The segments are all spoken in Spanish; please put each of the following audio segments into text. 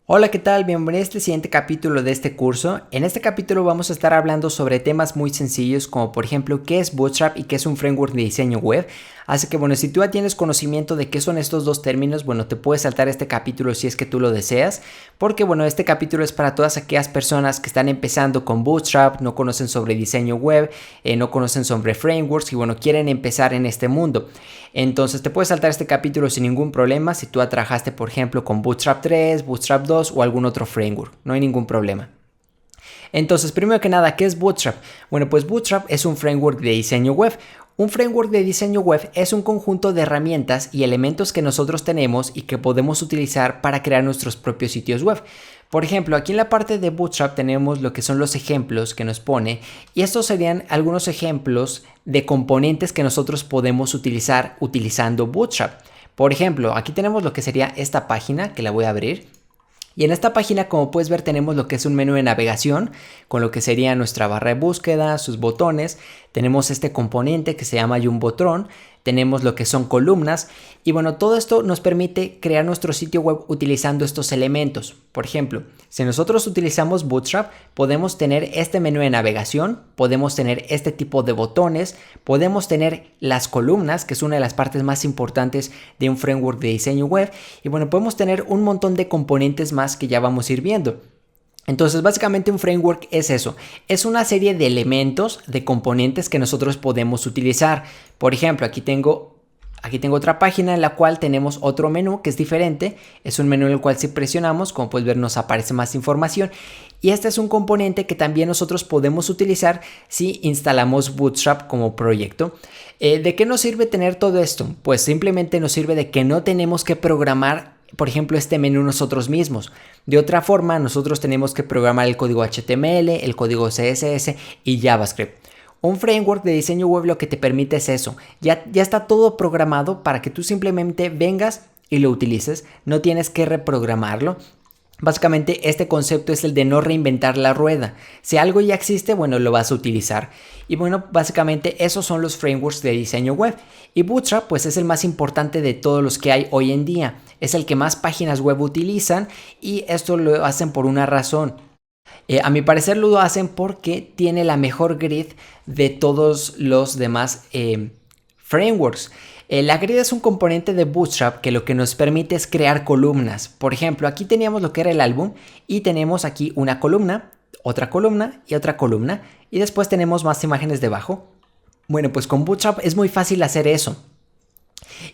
Hola, ¿qué tal? Bienvenido a este siguiente capítulo de este curso. En este capítulo vamos a estar hablando sobre temas muy sencillos como por ejemplo qué es Bootstrap y qué es un framework de diseño web. Así que bueno, si tú ya tienes conocimiento de qué son estos dos términos, bueno, te puedes saltar este capítulo si es que tú lo deseas, porque bueno, este capítulo es para todas aquellas personas que están empezando con Bootstrap, no conocen sobre diseño web, no conocen sobre frameworks y bueno, quieren empezar en este mundo. Entonces te puedes saltar este capítulo sin ningún problema si tú ya trabajaste por ejemplo con Bootstrap 3, Bootstrap 2 o algún otro framework, no hay ningún problema. Entonces, primero que nada, ¿qué es Bootstrap? Bueno, pues Bootstrap es un framework de diseño web. Un framework de diseño web es un conjunto de herramientas y elementos que nosotros tenemos y que podemos utilizar para crear nuestros propios sitios web. Por ejemplo, aquí en la parte de Bootstrap tenemos lo que son los ejemplos que nos pone y estos serían algunos ejemplos de componentes que nosotros podemos utilizar utilizando Bootstrap. Por ejemplo, aquí tenemos lo que sería esta página que la voy a abrir. Y en esta página, como puedes ver, tenemos lo que es un menú de navegación con lo que sería nuestra barra de búsqueda, sus botones. Tenemos este componente que se llama Jumbotron. Tenemos lo que son columnas y bueno, todo esto nos permite crear nuestro sitio web utilizando estos elementos. Por ejemplo, si nosotros utilizamos Bootstrap, podemos tener este menú de navegación, podemos tener este tipo de botones, podemos tener las columnas, que es una de las partes más importantes de un framework de diseño web, y bueno, podemos tener un montón de componentes más que ya vamos a ir viendo. Entonces, básicamente un framework es eso, es una serie de elementos, de componentes que nosotros podemos utilizar. Por ejemplo, aquí tengo otra página en la cual tenemos otro menú que es diferente. Es un menú en el cual si presionamos, como puedes ver, nos aparece más información. Y este es un componente que también nosotros podemos utilizar si instalamos Bootstrap como proyecto. ¿De qué nos sirve tener todo esto? Pues simplemente nos sirve de que no tenemos que programar, por ejemplo, este menú nosotros mismos. De otra forma, nosotros tenemos que programar el código HTML, el código CSS y JavaScript. Un framework de diseño web lo que te permite es eso. Ya está todo programado para que tú simplemente vengas y lo utilices. No tienes que reprogramarlo. Básicamente este concepto es el de no reinventar la rueda. Si algo ya existe, bueno, lo vas a utilizar. Y bueno, básicamente esos son los frameworks de diseño web. Y Bootstrap pues es el más importante de todos los que hay hoy en día. Es el que más páginas web utilizan y esto lo hacen por una razón. A mi parecer lo hacen porque tiene la mejor grid de todos los demás frameworks. La grid es un componente de Bootstrap que lo que nos permite es crear columnas. Por ejemplo, aquí teníamos lo que era el álbum y tenemos aquí una columna, otra columna y otra columna. Y después tenemos más imágenes debajo. Bueno, pues con Bootstrap es muy fácil hacer eso.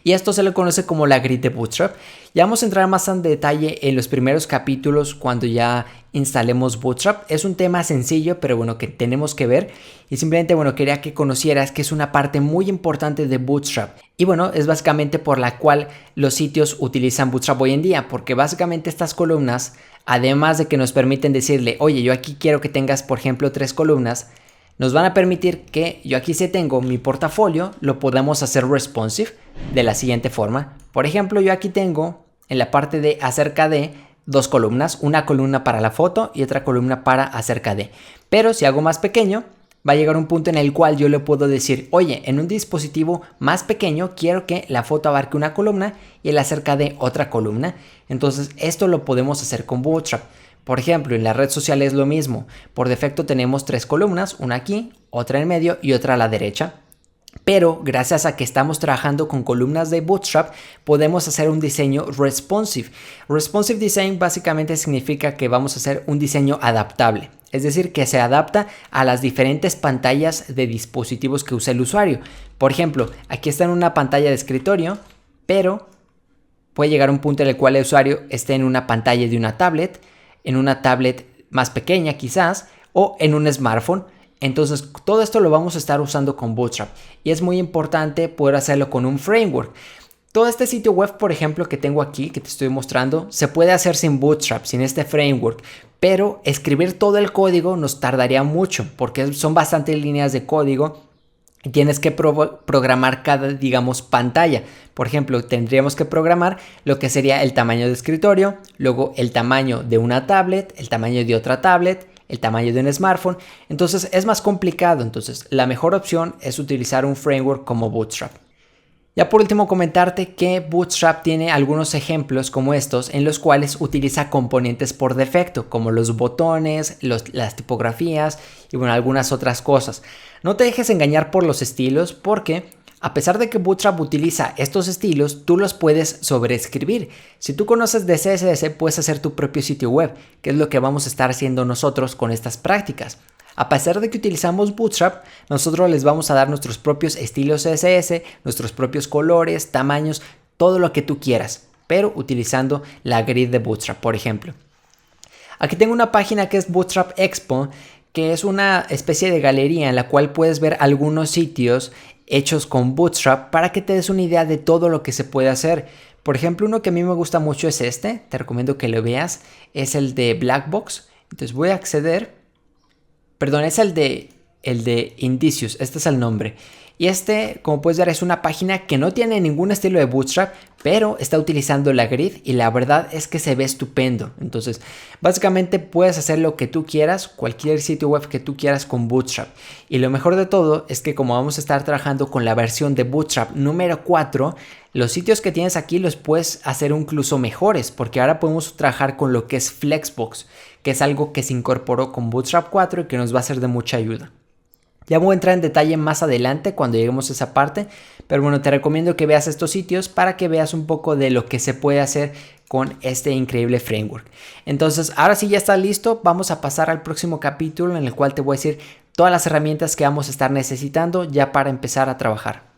Y esto se le conoce como la grid de Bootstrap. Ya vamos a entrar más en detalle en los primeros capítulos cuando ya instalemos Bootstrap. Es un tema sencillo, pero bueno, que tenemos que ver. Y simplemente, bueno, quería que conocieras que es una parte muy importante de Bootstrap. Y bueno, es básicamente por la cual los sitios utilizan Bootstrap hoy en día. Porque básicamente estas columnas, además de que nos permiten decirle, oye, yo aquí quiero que tengas, por ejemplo, 3 columnas, nos van a permitir que yo aquí si tengo mi portafolio, lo podamos hacer responsive de la siguiente forma. Por ejemplo, yo aquí tengo en la parte de acerca de 2 columnas, una columna para la foto y otra columna para acerca de. Pero si hago más pequeño, va a llegar un punto en el cual yo le puedo decir, oye, en un dispositivo más pequeño quiero que la foto abarque una columna y el acerca de otra columna. Entonces esto lo podemos hacer con Bootstrap. Por ejemplo, en la red social es lo mismo. Por defecto tenemos 3 columnas, una aquí, otra en medio y otra a la derecha. Pero gracias a que estamos trabajando con columnas de Bootstrap, podemos hacer un diseño responsive. Responsive design básicamente significa que vamos a hacer un diseño adaptable. Es decir, que se adapta a las diferentes pantallas de dispositivos que usa el usuario. Por ejemplo, aquí está en una pantalla de escritorio, pero puede llegar a un punto en el cual el usuario esté en una pantalla de una tablet, en una tablet más pequeña quizás, o en un smartphone. Entonces todo esto lo vamos a estar usando con Bootstrap y es muy importante poder hacerlo con un framework. Todo este sitio web, por ejemplo, que tengo aquí, que te estoy mostrando, se puede hacer sin Bootstrap, sin este framework, pero escribir todo el código nos tardaría mucho porque son bastantes líneas de código y tienes que programar cada, digamos, pantalla. Por ejemplo, tendríamos que programar lo que sería el tamaño de escritorio, luego el tamaño de una tablet, el tamaño de otra tablet, el tamaño de un smartphone. Entonces es más complicado. Entonces la mejor opción es utilizar un framework como Bootstrap. Ya por último comentarte que Bootstrap tiene algunos ejemplos como estos en los cuales utiliza componentes por defecto como los botones, las tipografías y bueno, algunas otras cosas. No te dejes engañar por los estilos porque a pesar de que Bootstrap utiliza estos estilos, tú los puedes sobreescribir. Si tú conoces de CSS, puedes hacer tu propio sitio web, que es lo que vamos a estar haciendo nosotros con estas prácticas. A pesar de que utilizamos Bootstrap, nosotros les vamos a dar nuestros propios estilos CSS, nuestros propios colores, tamaños, todo lo que tú quieras, pero utilizando la grid de Bootstrap, por ejemplo. Aquí tengo una página que es Bootstrap Expo, que es una especie de galería en la cual puedes ver algunos sitios hechos con Bootstrap para que te des una idea de todo lo que se puede hacer. Por ejemplo, uno que a mí me gusta mucho es este, te recomiendo que lo veas, es el de Blackbox. Entonces voy a acceder. Perdón, es el de Indicios, este es el nombre. Y este, como puedes ver, es una página que no tiene ningún estilo de Bootstrap, pero está utilizando la grid y la verdad es que se ve estupendo. Entonces, básicamente puedes hacer lo que tú quieras, cualquier sitio web que tú quieras con Bootstrap. Y lo mejor de todo es que como vamos a estar trabajando con la versión de Bootstrap número 4, los sitios que tienes aquí los puedes hacer incluso mejores, porque ahora podemos trabajar con lo que es Flexbox, que es algo que se incorporó con Bootstrap 4 y que nos va a ser de mucha ayuda. Ya voy a entrar en detalle más adelante cuando lleguemos a esa parte, pero bueno, te recomiendo que veas estos sitios para que veas un poco de lo que se puede hacer con este increíble framework. Entonces, ahora sí ya está listo, vamos a pasar al próximo capítulo en el cual te voy a decir todas las herramientas que vamos a estar necesitando ya para empezar a trabajar.